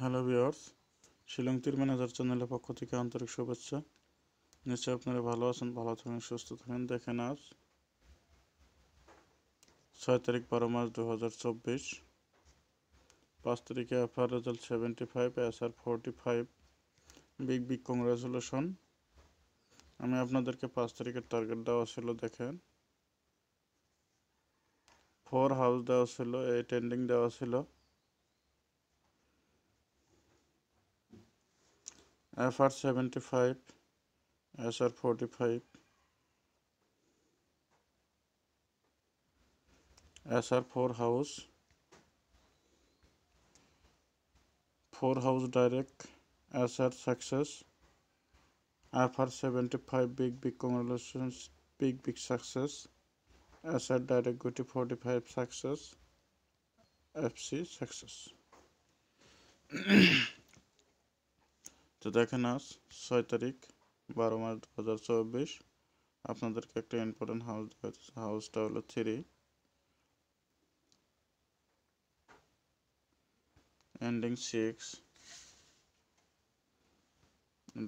Hello viewers, Shillong তীর manager চ্যানেলের পক্ষ থেকে আন্তরিক শুভেচ্ছা। নিশ্চয়ই আপনারা ভালো আছেন, ভালো থাকেন, সুস্থ থাকেন। দেখেন আজ 6 তারিখ 12 মাস 2024, 5 তারিখে FR result 75, SR 45। Big congratulation. আমি আপনাদেরকে 5 তারিখের টার্গেট দেওয়া ছিল। দেখেন 4 হাউস দেওয়া ছিল, 8 এন্ডিং দেওয়া ছিল। FR 75, SR 45, SR 4 house, 4 house direct, SR success, FR 75 big congratulations, big success, SR direct গুটি 45 সাকসেস, এফসি সাকসেস। তো দেখেন আজ 6 তারিখ 12 মাস 2024, আপনাদেরকে একটা ইম্পর্টেন্ট হাউস দেখাচ্ছে। হাউসটা হলো 3, এন্ডিং 6,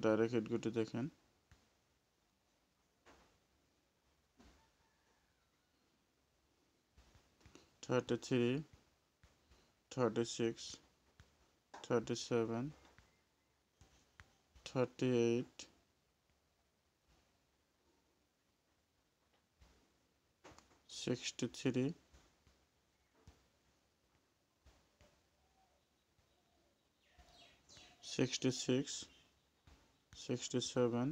ডাইরেক্ট হিট গুটি দেখেন 33, 36, 37, 38, 63, 66, 67,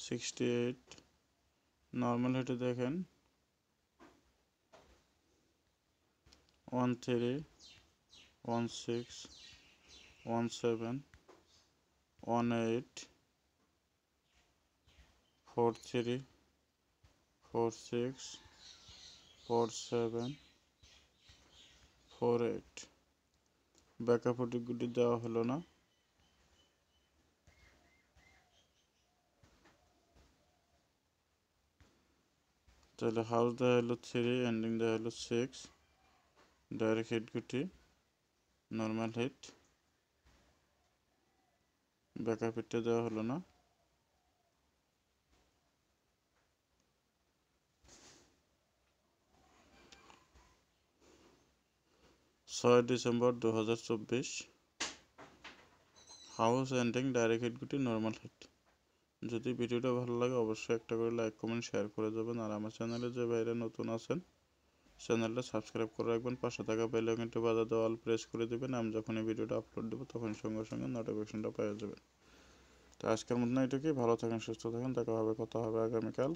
68, নর্মাল হিটে দেখেন 13, 16, 17, 18, 43, 46, 47, 48। ব্যাকআপ গুটি দেওয়া হলো না। তাহলে হাউস দেওয়া হলো 3, এন্ডিং দেওয়া হলো 6, ডাইরেক্ট হিট গুটি, নর্মাল হিট, ব্যাকআপ হিটটা দেওয়া হলো না। December 2024, house ending direct hit গুটি, নর্মাল হিট। যদি ভিডিওটা ভালো লাগে অবশ্যই একটা করে লাইক কমেন্ট শেয়ার করে যাবেন। আর আমার চ্যানেলে যে ভাইরা নতুন আছেন চ্যানেলটা সাবস্ক্রাইব করে রাখবেন, পাশে থাকা বেল আইকনটি বাজা দিয়ে অল প্রেস করে দেবেন। আমি যখন এই ভিডিওটা আপলোড দেবো তখন সঙ্গে সঙ্গে নোটিফিকেশনটা পেয়ে যাবেন। তো আজকের মতো এটুকুই। ভালো থাকেন, সুস্থ থাকেন, দেখা হবে, কথা হবে আগামীকাল।